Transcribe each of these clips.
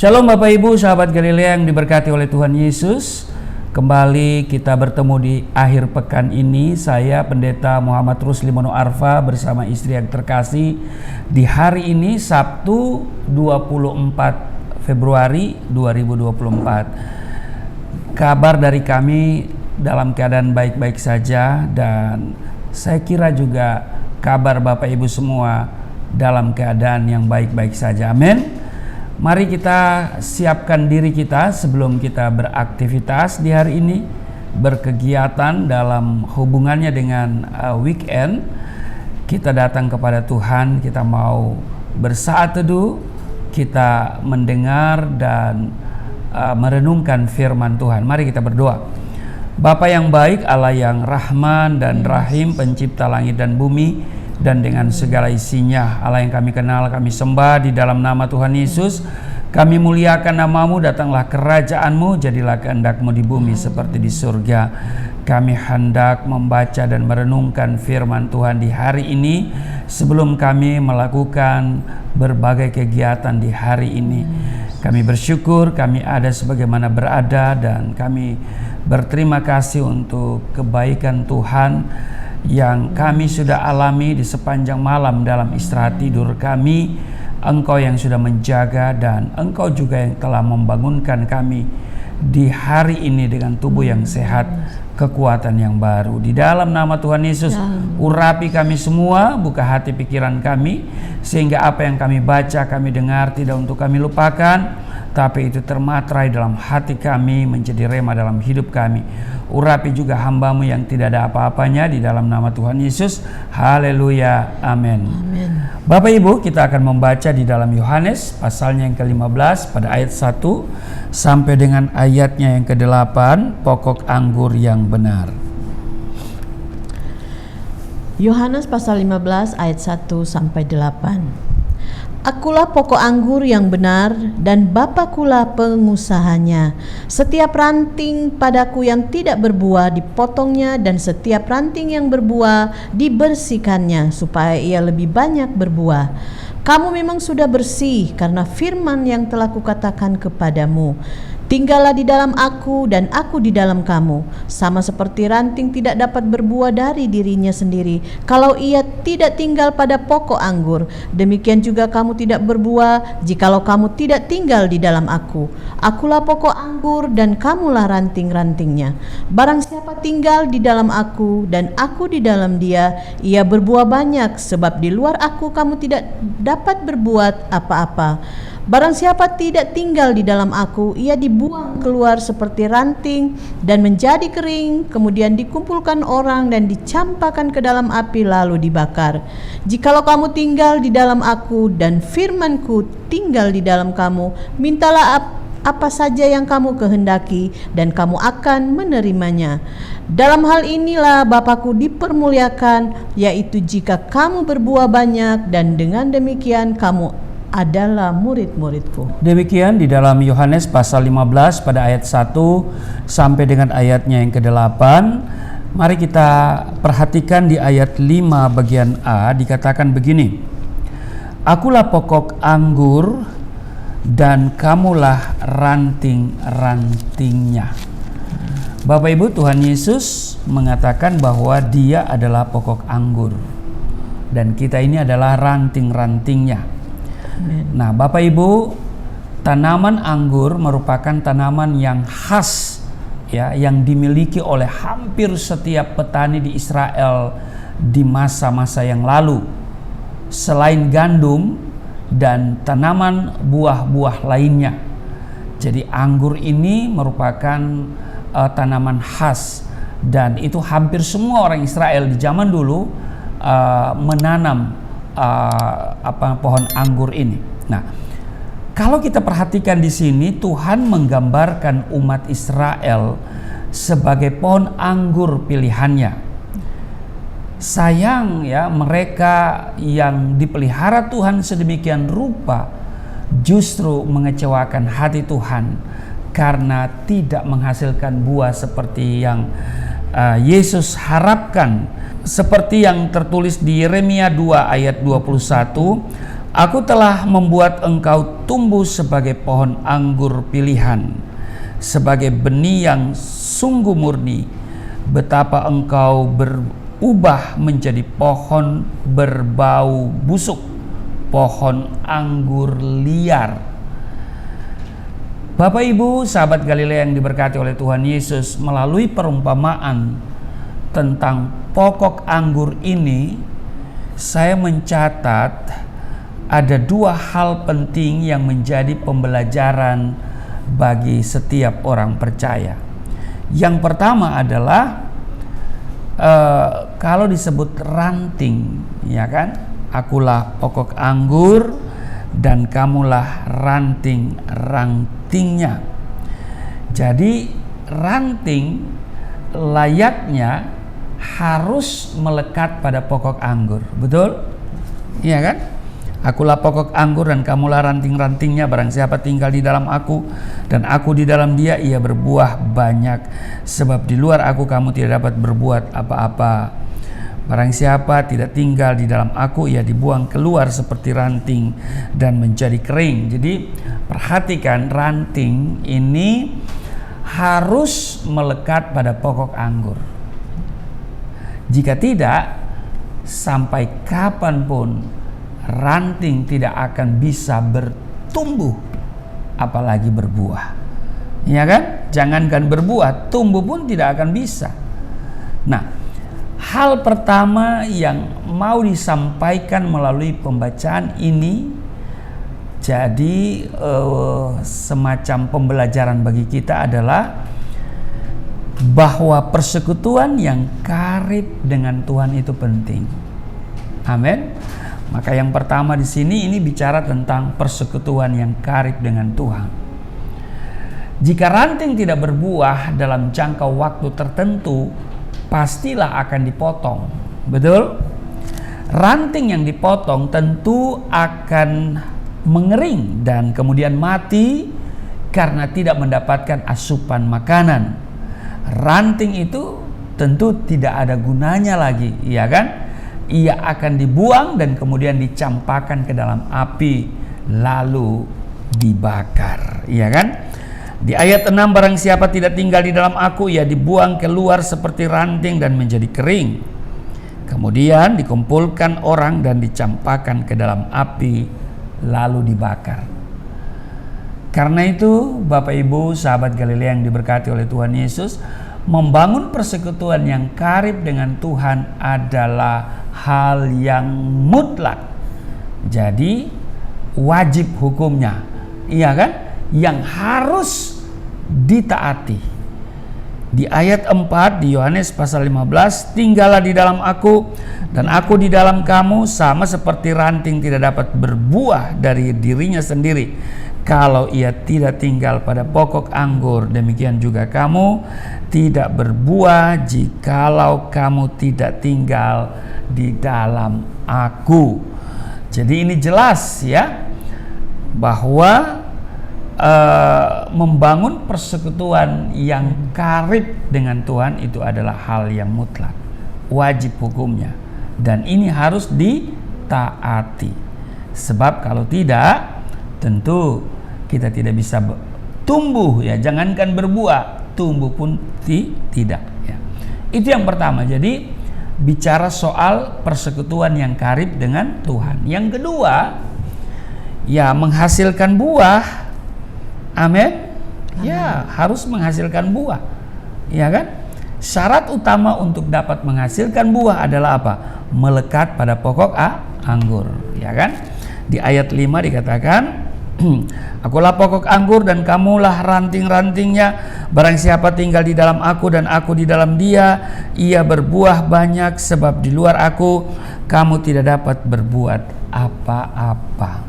Shalom Bapak Ibu, sahabat Galilea yang diberkati oleh Tuhan Yesus. Kembali kita bertemu di akhir pekan ini. Saya Pendeta Muhammad Rusli Mono Arfa bersama istri yang terkasih di hari ini Sabtu 24 Februari 2024. Kabar dari kami dalam keadaan baik-baik saja, dan saya kira juga kabar Bapak Ibu semua dalam keadaan yang baik-baik saja. Amin. Mari kita siapkan diri kita sebelum kita beraktivitas di hari ini, berkegiatan dalam hubungannya dengan weekend. Kita datang kepada Tuhan, kita mau bersaat teduh, kita mendengar dan merenungkan firman Tuhan. Mari kita berdoa. Bapa yang baik, Allah yang Rahman dan Rahim, pencipta langit dan bumi dan dengan segala isinya, Allah yang kami kenal, kami sembah di dalam nama Tuhan Yesus. Kami muliakan namamu, datanglah kerajaan-Mu, jadilah kehendak-Mu di bumi seperti di surga. Kami hendak membaca dan merenungkan firman Tuhan di hari ini sebelum kami melakukan berbagai kegiatan di hari ini. Kami bersyukur kami ada sebagaimana berada, dan kami berterima kasih untuk kebaikan Tuhan yang kami sudah alami di sepanjang malam dalam istirahat tidur kami. Engkau yang sudah menjaga, dan Engkau juga yang telah membangunkan kami di hari ini dengan tubuh yang sehat, kekuatan yang baru. Di dalam nama Tuhan Yesus, urapi kami semua, buka hati pikiran kami, sehingga apa yang kami baca, kami dengar tidak untuk kami lupakan, tapi itu termaterai dalam hati kami, menjadi rema dalam hidup kami. Urapi juga hamba-Mu yang tidak ada apa-apanya, di dalam nama Tuhan Yesus. Haleluya, amin. Bapak Ibu, kita akan membaca di dalam Yohanes pasalnya yang ke-15 pada ayat 1 sampai dengan ayatnya yang ke-8, pokok anggur yang benar. Yohanes pasal 15 ayat 1 sampai 8. Akulah pokok anggur yang benar, dan Bapakulah pengusahanya. Setiap ranting padaku yang tidak berbuah dipotongnya, dan setiap ranting yang berbuah dibersihkannya, supaya ia lebih banyak berbuah. Kamu memang sudah bersih karena firman yang telah kukatakan kepadamu. Tinggallah di dalam aku dan aku di dalam kamu. Sama seperti ranting tidak dapat berbuah dari dirinya sendiri kalau ia tidak tinggal pada pokok anggur, demikian juga kamu tidak berbuah jikalau kamu tidak tinggal di dalam aku. Akulah pokok anggur dan kamulah ranting-rantingnya. Barang siapa tinggal di dalam aku dan aku di dalam dia, ia berbuah banyak, sebab di luar aku kamu tidak dapat berbuat apa-apa. Barang siapa tidak tinggal di dalam aku, ia dibuang keluar seperti ranting dan menjadi kering, kemudian dikumpulkan orang dan dicampakkan ke dalam api lalu dibakar. Jikalau kamu tinggal di dalam aku dan firman-Ku tinggal di dalam kamu, mintalah apa saja yang kamu kehendaki dan kamu akan menerimanya. Dalam hal inilah Bapa-Ku dipermuliakan, yaitu jika kamu berbuah banyak, dan dengan demikian kamu adalah murid-murid-Ku. Demikian di dalam Yohanes pasal 15 pada ayat 1 sampai dengan ayatnya yang ke-8. Mari kita perhatikan di ayat 5 bagian A, dikatakan begini. Akulah pokok anggur dan kamulah ranting-rantingnya. Bapak Ibu, Tuhan Yesus mengatakan bahwa Dia adalah pokok anggur dan kita ini adalah ranting-rantingnya. Nah, Bapak Ibu, tanaman anggur merupakan tanaman yang khas, ya, yang dimiliki oleh hampir setiap petani di Israel di masa-masa yang lalu. Selain gandum dan tanaman buah-buah lainnya. Jadi anggur ini merupakan tanaman khas, dan itu hampir semua orang Israel di zaman dulu menanam pohon anggur ini. Nah, kalau kita perhatikan di sini, Tuhan menggambarkan umat Israel sebagai pohon anggur pilihannya. Sayang ya, mereka yang dipelihara Tuhan sedemikian rupa justru mengecewakan hati Tuhan karena tidak menghasilkan buah seperti yang Yesus harapkan. Seperti yang tertulis di Yeremia 2 ayat 21, Aku telah membuat engkau tumbuh sebagai pohon anggur pilihan, sebagai benih yang sungguh murni. Betapa engkau berubah menjadi pohon berbau busuk, pohon anggur liar. Bapak Ibu, sahabat Galilea yang diberkati oleh Tuhan Yesus, melalui perumpamaan tentang pokok anggur ini, saya mencatat ada dua hal penting yang menjadi pembelajaran bagi setiap orang percaya. Yang pertama adalah kalau disebut ranting, ya kan? Akulah pokok anggur dan kamulah ranting-rantingnya. Jadi ranting layaknya harus melekat pada pokok anggur, betul? Iya kan? Akulah pokok anggur dan kamulah ranting-rantingnya. Barang siapa tinggal di dalam aku dan aku di dalam dia, ia berbuah banyak. Sebab di luar aku kamu tidak dapat berbuat apa-apa. Barang siapa tidak tinggal di dalam aku, ia dibuang keluar seperti ranting dan menjadi kering. Jadi perhatikan, ranting ini harus melekat pada pokok anggur. Jika tidak, sampai kapanpun ranting tidak akan bisa bertumbuh, apalagi berbuah. Ya kan? Jangankan berbuah, tumbuh pun tidak akan bisa. Nah, hal pertama yang mau disampaikan melalui pembacaan ini, jadi semacam pembelajaran bagi kita adalah bahwa persekutuan yang karib dengan Tuhan itu penting. Amin. Maka yang pertama di sini ini bicara tentang persekutuan yang karib dengan Tuhan. Jika ranting tidak berbuah dalam jangka waktu tertentu, pastilah akan dipotong. Betul? Ranting yang dipotong tentu akan mengering dan kemudian mati karena tidak mendapatkan asupan makanan. Ranting itu tentu tidak ada gunanya lagi, iya kan? Ia akan dibuang dan kemudian dicampakkan ke dalam api lalu dibakar, iya kan? Di ayat 6, barang siapa tidak tinggal di dalam aku, ia dibuang keluar seperti ranting dan menjadi kering. Kemudian dikumpulkan orang dan dicampakkan ke dalam api lalu dibakar. Karena itu Bapak Ibu sahabat Galilea yang diberkati oleh Tuhan Yesus, membangun persekutuan yang karib dengan Tuhan adalah hal yang mutlak. Jadi wajib hukumnya, iya kan? Yang harus ditaati. Di ayat 4 di Yohanes pasal 15, tinggallah di dalam aku dan aku di dalam kamu, sama seperti ranting tidak dapat berbuah dari dirinya sendiri kalau ia tidak tinggal pada pokok anggur, demikian juga kamu tidak berbuah jikalau kamu tidak tinggal di dalam aku. Jadi ini jelas ya, bahwa membangun persekutuan yang karib dengan Tuhan itu adalah hal yang mutlak, wajib hukumnya, dan ini harus ditaati. Sebab kalau tidak, tentu kita tidak bisa tumbuh ya, jangankan berbuah, tumbuh pun tidak ya. Itu yang pertama. Jadi bicara soal persekutuan yang karib dengan Tuhan. Yang kedua, ya menghasilkan buah. Amin. Ya, harus menghasilkan buah. Ya kan? Syarat utama untuk dapat menghasilkan buah adalah apa? Melekat pada pokok anggur, ya kan? Di ayat 5 dikatakan, akulah pokok anggur dan kamulah ranting-rantingnya. Barang siapa tinggal di dalam aku dan aku di dalam dia, ia berbuah banyak, sebab di luar aku kamu tidak dapat berbuat apa-apa.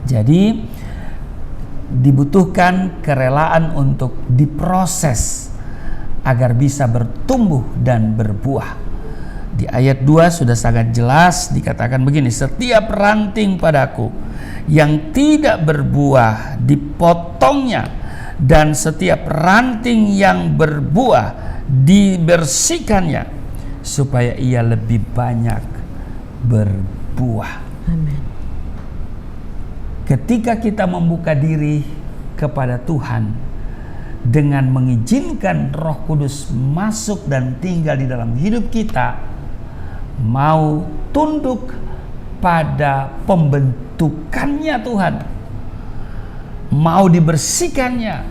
Jadi dibutuhkan kerelaan untuk diproses agar bisa bertumbuh dan berbuah. Di ayat 2 sudah sangat jelas dikatakan begini, setiap ranting padaku yang tidak berbuah dipotongnya, dan setiap ranting yang berbuah dibersihkannya, supaya ia lebih banyak berbuah. Amin. ketika kita membuka diri kepada Tuhan dengan mengizinkan Roh Kudus masuk dan tinggal di dalam hidup kita, mau tunduk pada pembentukannya Tuhan, mau dibersihkannya,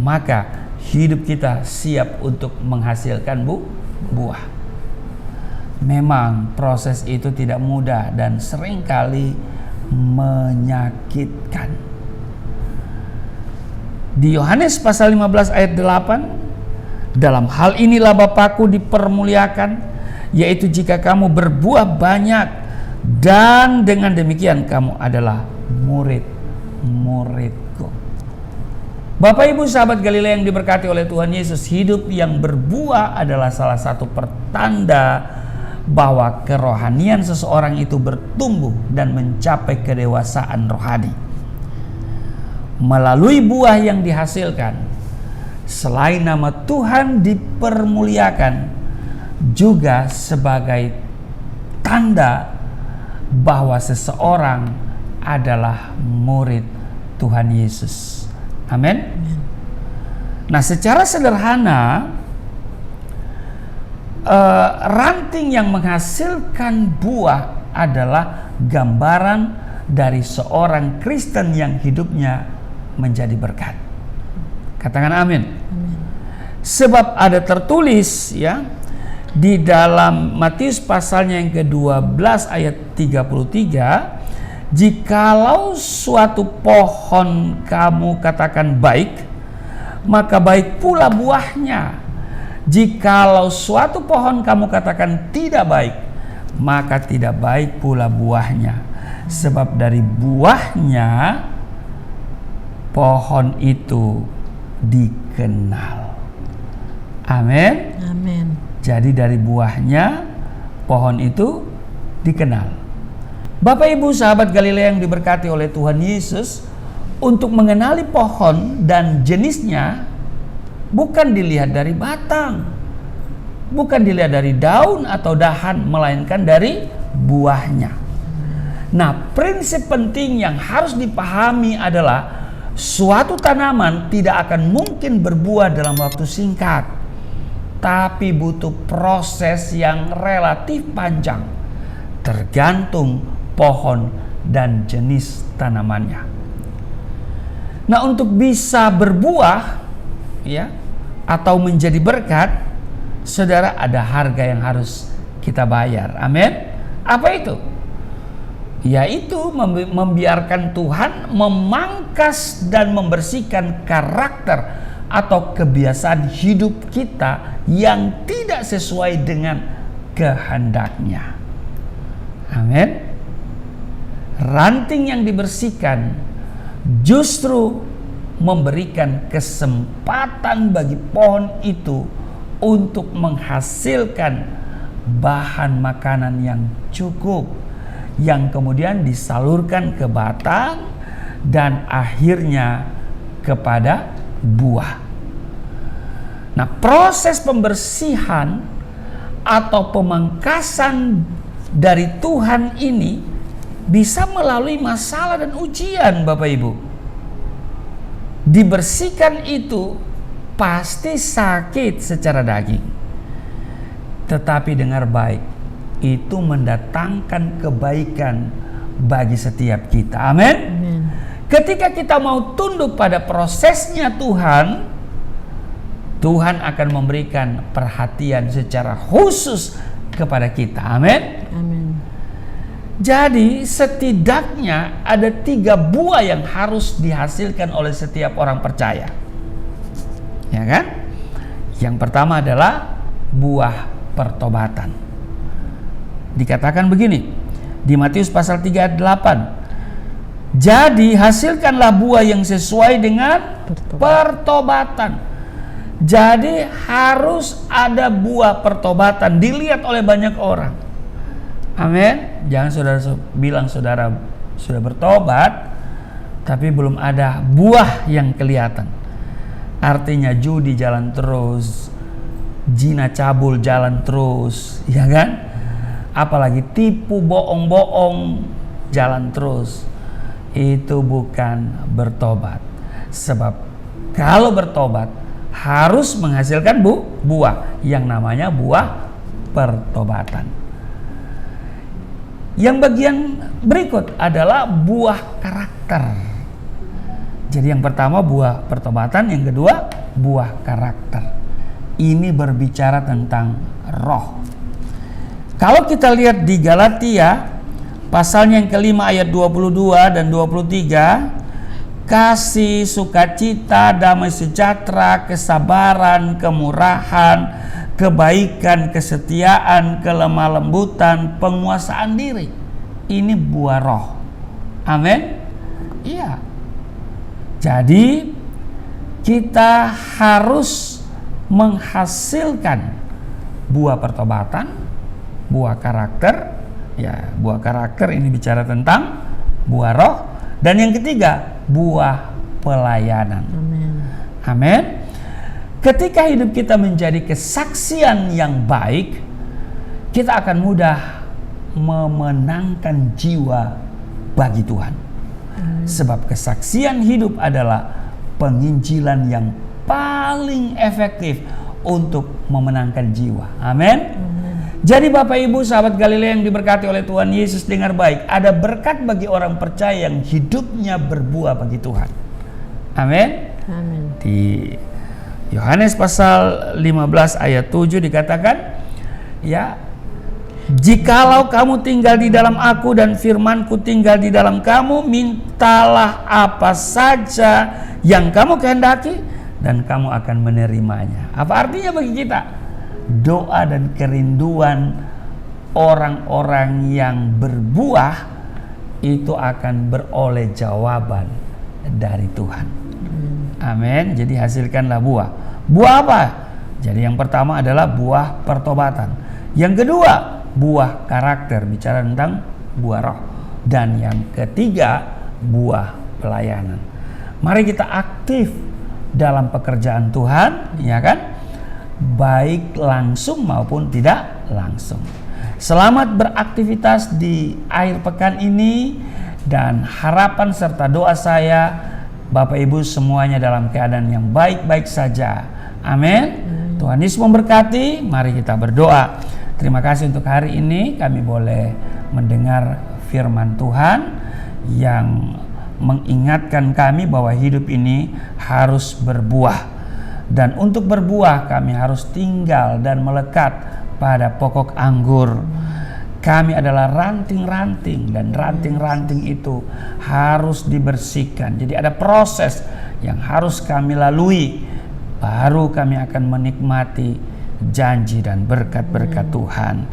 maka hidup kita siap untuk menghasilkan buah. Memang proses itu tidak mudah dan seringkali menyakitkan. Di Yohanes pasal 15 ayat 8, dalam hal inilah Bapakku dipermuliakan, yaitu jika kamu berbuah banyak, dan dengan demikian kamu adalah murid-muridku. Bapak Ibu sahabat Galilea yang diberkati oleh Tuhan Yesus, hidup yang berbuah adalah salah satu pertanda bahwa kerohanian seseorang itu bertumbuh dan mencapai kedewasaan rohani. Melalui buah yang dihasilkan, selain nama Tuhan dipermuliakan, juga sebagai tanda bahwa seseorang adalah murid Tuhan Yesus. Amin. Nah, secara sederhana, ranting yang menghasilkan buah adalah gambaran dari seorang Kristen yang hidupnya menjadi berkat. Katakan amin. Sebab ada tertulis ya di dalam Matius pasalnya yang ke-12 ayat 33, jikalau suatu pohon kamu katakan baik, maka baik pula buahnya. Jikalau suatu pohon kamu katakan tidak baik, maka tidak baik pula buahnya. Sebab dari buahnya pohon itu dikenal. Amin. Amin. Jadi dari buahnya pohon itu dikenal. Bapak Ibu sahabat Galilea yang diberkati oleh Tuhan Yesus, untuk mengenali pohon dan jenisnya bukan dilihat dari batang, bukan dilihat dari daun atau dahan, melainkan dari buahnya. Nah, prinsip penting yang harus dipahami adalah suatu tanaman tidak akan mungkin berbuah dalam waktu singkat, tapi butuh proses yang relatif panjang, tergantung pohon dan jenis tanamannya. Nah, untuk bisa berbuah ya atau menjadi berkat, saudara, ada harga yang harus kita bayar. Amin. Apa itu? Yaitu membiarkan Tuhan memangkas dan membersihkan karakter atau kebiasaan hidup kita yang tidak sesuai dengan kehendaknya. Amin. Ranting yang dibersihkan justru memberikan kesempatan bagi pohon itu untuk menghasilkan bahan makanan yang cukup, yang kemudian disalurkan ke batang dan akhirnya kepada buah. Nah, proses pembersihan atau pemangkasan dari Tuhan ini bisa melalui masalah dan ujian, Bapak Ibu. Dibersihkan itu pasti sakit secara daging, tetapi dengar baik, itu mendatangkan kebaikan bagi setiap kita. Amin. Ketika kita mau tunduk pada prosesnya Tuhan, Tuhan akan memberikan perhatian secara khusus kepada kita. Amin. Amin. Jadi setidaknya ada 3 buah yang harus dihasilkan oleh setiap orang percaya, ya kan? Yang pertama adalah buah pertobatan. Dikatakan begini di Matius pasal 3 ayat 8, jadi hasilkanlah buah yang sesuai dengan pertobatan. Jadi harus ada buah pertobatan dilihat oleh banyak orang. Amin. Jangan saudara bilang saudara sudah bertobat tapi belum ada buah yang kelihatan. Artinya judi jalan terus, zina cabul jalan terus, ya kan? Apalagi tipu bohong-bohong jalan terus. itu bukan bertobat. Sebab kalau bertobat harus menghasilkan buah yang namanya buah pertobatan. Yang bagian berikut adalah buah karakter. Jadi yang pertama buah pertobatan, yang kedua buah karakter. Ini berbicara tentang roh. Kalau kita lihat di Galatia pasalnya yang kelima ayat 22 dan 23, kasih, sukacita, damai sejahtera, kesabaran, kemurahan, kebaikan, kesetiaan, kelemah lembutan, penguasaan diri. Ini buah roh. Amin. Iya. Jadi kita harus menghasilkan buah pertobatan, buah karakter. Ya, buah karakter ini bicara tentang buah roh. Dan yang ketiga, buah pelayanan. Amin. Amin. Ketika hidup kita menjadi kesaksian yang baik, kita akan mudah memenangkan jiwa bagi Tuhan. Sebab kesaksian hidup adalah penginjilan yang paling efektif untuk memenangkan jiwa. Amin. Jadi Bapak Ibu sahabat Galilea yang diberkati oleh Tuhan Yesus, dengar baik, ada berkat bagi orang percaya yang hidupnya berbuah bagi Tuhan. Amin. Amin. Di Yohanes pasal 15 ayat 7 dikatakan, ya, jikalau kamu tinggal di dalam aku dan firmanku tinggal di dalam kamu, mintalah apa saja yang kamu kehendaki dan kamu akan menerimanya. Apa artinya bagi kita? Doa dan kerinduan orang-orang yang berbuah itu akan beroleh jawaban dari Tuhan. Amin. Jadi hasilkanlah buah. Buah apa? Jadi yang pertama adalah buah pertobatan. Yang kedua, buah karakter, bicara tentang buah roh. Dan yang ketiga, buah pelayanan. Mari kita aktif dalam pekerjaan Tuhan, ya kan? Baik langsung maupun tidak langsung. Selamat beraktivitas di akhir pekan ini, dan harapan serta doa saya Bapak Ibu semuanya dalam keadaan yang baik-baik saja. Amin. Tuhan Yesus memberkati. Mari kita berdoa. Terima kasih untuk hari ini kami boleh mendengar firman Tuhan yang mengingatkan kami bahwa hidup ini harus berbuah. Dan untuk berbuah kami harus tinggal dan melekat pada pokok anggur. Kami adalah ranting-ranting, dan ranting-ranting itu harus dibersihkan. Jadi ada proses yang harus kami lalui, baru kami akan menikmati janji dan berkat-berkat Tuhan.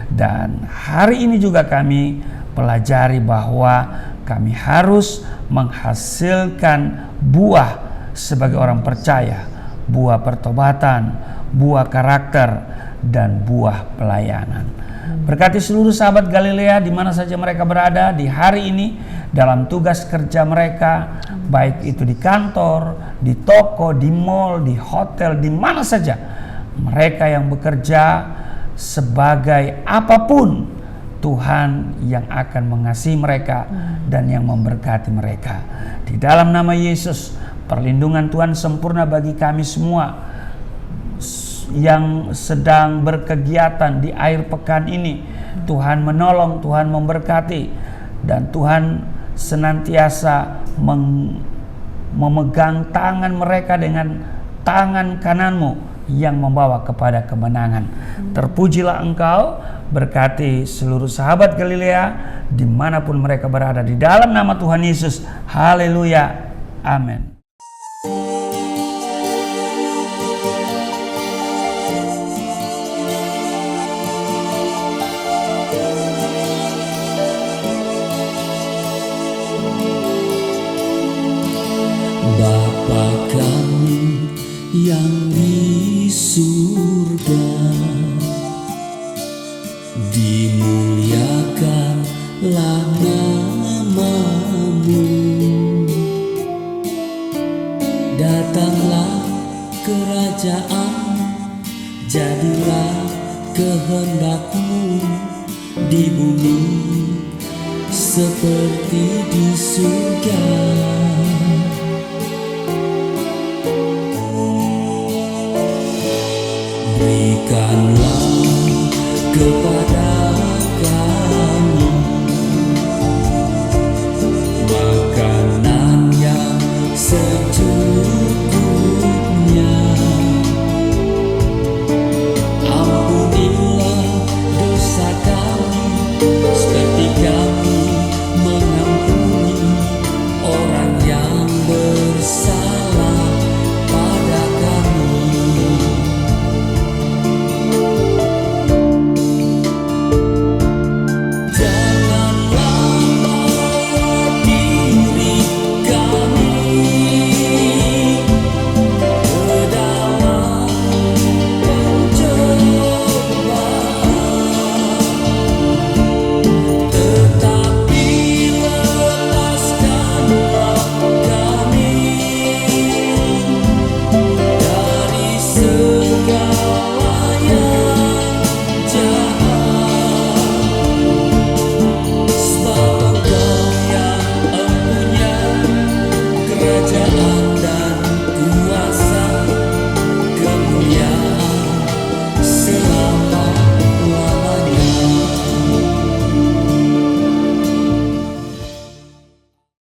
Dan hari ini juga kami pelajari bahwa kami harus menghasilkan buah sebagai orang percaya, buah pertobatan, buah karakter, dan buah pelayanan. Berkati seluruh sahabat Galilea di mana saja mereka berada di hari ini dalam tugas kerja mereka, baik itu di kantor, di toko, di mall, di hotel, di mana saja mereka yang bekerja, sebagai apapun Tuhan yang akan mengasihi mereka dan yang memberkati mereka. Di dalam nama Yesus, perlindungan Tuhan sempurna bagi kami semua yang sedang berkegiatan di akhir pekan ini. Tuhan menolong, Tuhan memberkati, dan Tuhan senantiasa memegang tangan mereka dengan tangan kananmu yang membawa kepada kemenangan. Terpujilah Engkau, berkati seluruh sahabat Galilea dimanapun mereka berada, di dalam nama Tuhan Yesus. Haleluya. Amin. Bapa kami yang di surga, dimuliakanlah nama-Mu. Datanglah kerajaan, jadilah kehendak-Mu di bumi seperti di surga. Berikanlah kepada kami makanan yang secukupnya. Ampunilah dosa kami seperti kami mengampuni orang yang bersalah pada kami. Kerajaan